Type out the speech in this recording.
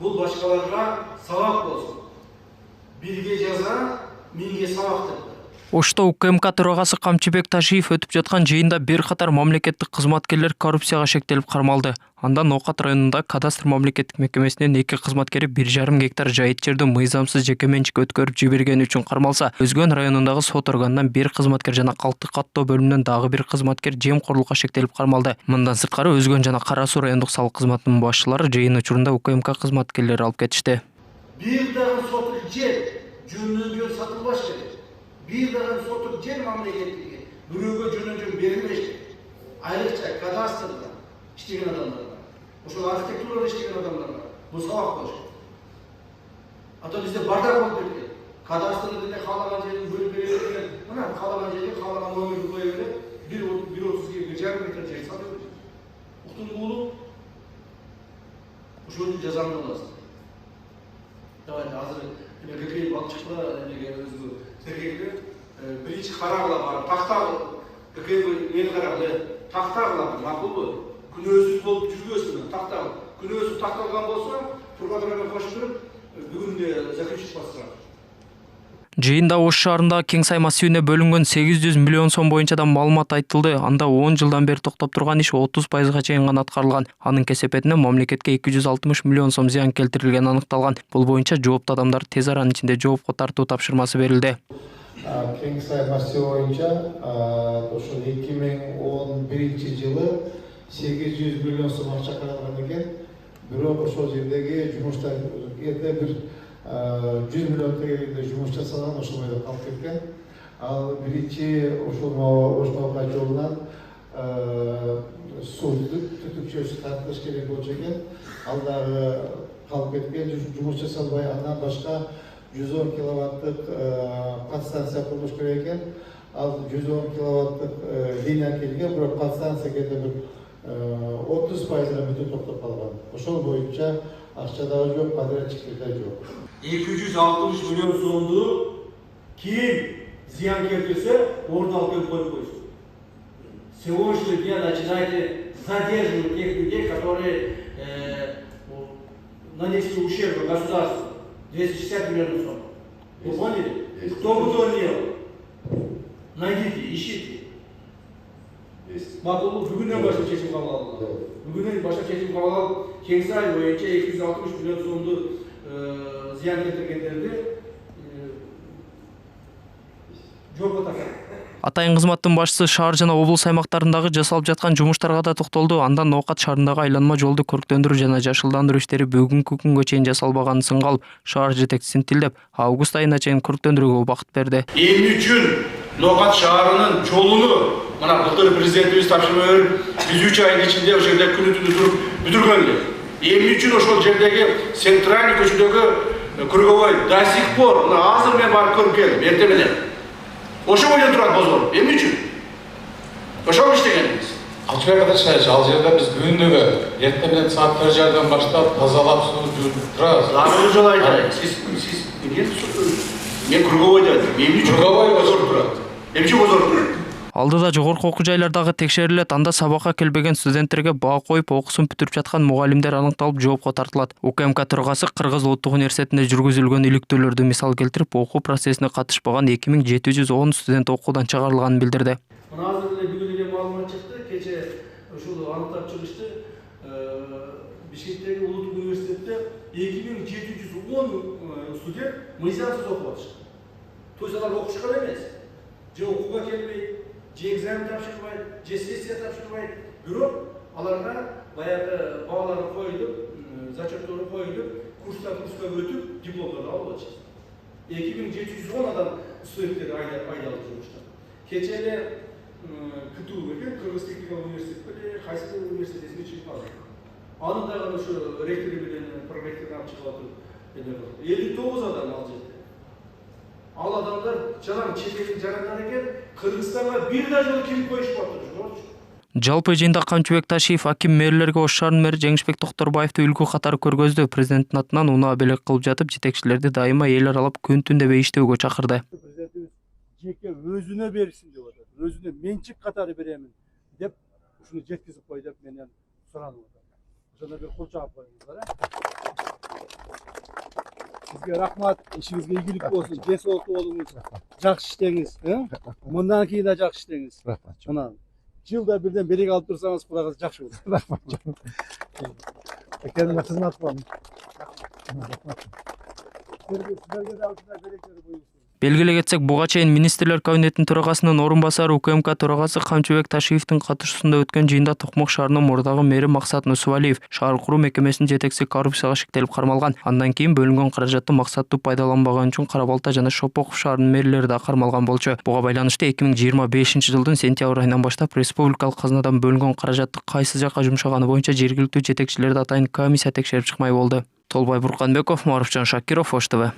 бұл башкаларга сабак болсын. Бирге жаза, миңге сабак деп. Ошто УКМК төрагасы Камчыбек Ташиев өтүп жаткан жыйында бир катар мамлекеттик кызматкерлер коррупцияга шектелип кармалды. Анда Ноокат районунда кадастр мамлекеттик мекемесинин 2 кызматкери 1,5 гектар жайыт жерди мыйзамсыз жеке менчикке өткөрүп жибергени үчүн кармалса, Өзгөн районундагы сот органынан 1 кызматкер жана калктык каттоо бөлүмүнөн дагы 1 кызматкер жемкорлукка шектелип кармалды. Мындан сырткары Өзгөн жана Кара Суу райондук салык кызматынын башчылары жыйын учурунда УКМК кызматкерлери алып кетишти. Бир дагы соттук жер жөнүндө сатылбаш керек. Bir dağın sotuk cer mamleketliği, bürüge cönöcün verilmiş, ayrıca kadastrda işleyen adamlar var. O arkitekturada işleyen adamlar var. Bu savak boş. Hatta bizde bardak oldu dedi. Kadastrda dedi kalaman yerini bölüp veriyor. Buna kalaman yerini kalaman ömürlü koyuyor. 1.30 gibi 1,5 metre cer satıyor. Uktun oğlu, o şöyle cezanlı olasın. Evet, hazır. Какие балчықла, өзі сергекті, бірінші қарағыла барып, тақтағы, какие мен қарағылы, тақтағыла мақұл бұл. Күн өзі болып жүргесін, тақтағы. Күн өзі тақталған болса, тұрғадырға қошып тұрып, бүгінде заключить бастырады. Жыйында Ош шаарындагы Кең Сай массивине бөлүнгөн 800 миллион сом боюнча да маалымат айтылды. Анда 10 жылдан бери токтоп турган иш 30%га чейин гана аткарылган. Анын кесепетине мамлекетке 260 миллион сом зыян келтирилгени аныкталган. Бул боюнча жооптуу адамдар тез аранын ичинде жоопко тартуу тапшырмасы берилди. Кең Сай массиви боюнча ошол 2011 жылы 800 миллион сом акча каралган экен. Бирок ошол жердеги жумуштар бир 100 миллион тегеринде жұмыс жасалған, ошол бойда калып кеткен. Ал биринчи ошол жолунан суу түтүкчөсү тартылыш керек болчу экен. Ал дагы калып кеткен, жұмыс жасалбай, андан башка 110 киловаттык подстанция курулуш керек экен. Ал 110 киловаттык линия келген, бирок подстанция кете бир 30%-га бүтүн токтоп калган. Ошол боюнча акча дагы жок, подрядчиктер да жок. 260 milyon sondu kim ziyan келтірсе, орын алып келіп қойып қойсын. Сегодняшний день начинаете задерживать тех людей, которые нанесли ущерб государству. 260 миллионов сом. Вы поняли? Кто бы то ни был, найдите, ищите. Мақұл, бүгіннен башқа шешім қабыл. Бүгіннен башқа шешім қабыл. Кең Сай бойынша 260 миллион сомды зиян келтіргендерді жолға тартады. Атайын кызматтын башчысы шаар жана облус аймактарындагы жасалып жаткан жумуштарга да токтолду. Андан Ноокат шаарындагы айланма жолду көрктөндүрүү жана жашылдандыруу иштери бүгүнкү күнгө чейин жасалбаганын сынга алып, шаар жетекчисин тилдеп, август айына чейин көрктөндүрүүгө убакыт берди. Эмне үчүн Ноокат шаарынын жолуну мына былтыр президентибиз тапшырма берип, биз 3 айдын ичинде ошол жерде күнү-түнү туруп бүтүргөнбүз. Эмне үчүн ошол жердеги центральный көчөдөгү круговой до сих пор, азыр мен барып көрүп келдим, эртең менен. Ошол бойдон турат бозгор. Эмне үчүн? Ошол иштегенбиз. Ачык айтышат, ал жерде биз күнүгө эртең менен саат 1:30 баштап тазалап суу жүрүп турабыз. Дагы жол айтайын. Сиз мен круговойдо айттым. Эмне үчүн круговой бозгор турат? Эмне үчүн бозгор турат? Алдыда жогорку окуу жайлардагы текшерилет, анда сабакка келбеген студенттерге баа коюп окуусун бүтүрүп жаткан мугалимдер аныкталып жоопко тартылат. УКМК төрагасы Кыргыз Улуттук университетинде жүргүзүлгөн иликтөөлөрдү мисал келтирип, окуу процессине катышпаган 2710 студент окуудан чыгарылганын билдирди. Мына азыр эле бүгүн эле маалымат чыкты, кече ушул аныктап чыгышты. Бишкектеги Улуттук университетте 2710 студент мыйзамсыз окуп атышты. То есть алар окушкан эмес. Же окууга келбейт, же экзамен тапшырбайт, же сессия тапшырбайт. Бирок аларга баягы баалары коюлуп, зачеттору коюлуп, курстан курска өтүп, дипломдорду алып атышат. 2710 адам студенттер айдалып жүрүштү. Кече эле КТУ экен, Кыргыз техникалык университети, кайсы университетине чыгып калды. Аны дагы ошо ректор менен проректор алып чыгып атып, 59 адам ал жерде. Ал адамдар жалаң чет жарандар экен, Кыргызстанга бир да жолу кирип коюшуп атышты. Жалпы жыйында Камчыбек Ташиев аким мэрлерге Ош шаарынын мэри Жеңишбек Токторбаевди үлгү катары көргөздү. Президенттин атынан унаа белек кылып жатып, жетекчилерди дайыма эл аралап күн түн дебей иштөөгө чакырды. Президентибиз жеке өзүнө берсин деп атат. Өзүнө менчик катары беремин деп ушуну жеткизип кой деп менен суранып атат. Ошондо бир кул жаап коюңуздар. Сізге рахмат, ішіңізге игілік болсын, денсаулықты болыңыз, жақсы іштеңіз, мындан кейін да жақсы іштеңіз. Мына жылда бірден береке алып тұрсаңыз, құдайға жақсы болады. Рахмат. Kendime қызмат қыламын. Сіздерге де алшыда берекелі болсын. Белгіле кетсек, буга чейин министрлер кабинетинин төрагасынын орун басары УКМК төрагасы Камчыбек Ташиевдин катышуусунда өткөн жыйында Токмок шаарынын мурдагы мэри Максат Нусубалиев шаар куруу мекемесинин жетекчиси коррупцияга шектелип кармалган. Андан кийин бөлүнгөн каражатты максаттуу пайдаланбаган үчүн Кара Балта жана Шопоков шаарынын мэрлери да кармалган болчу. Буга байланыштуу 2025 жылдын сентябрь айынан баштап республикалык казынадан бөлүнгөн каражатты кайсы жакка жумшаганы боюнча жергиликтүү жетекчилерди атайын комиссия текшерип чыкмай болду. Толбай Бурканбеков, Марufcan Шакиров, Ош ТВ.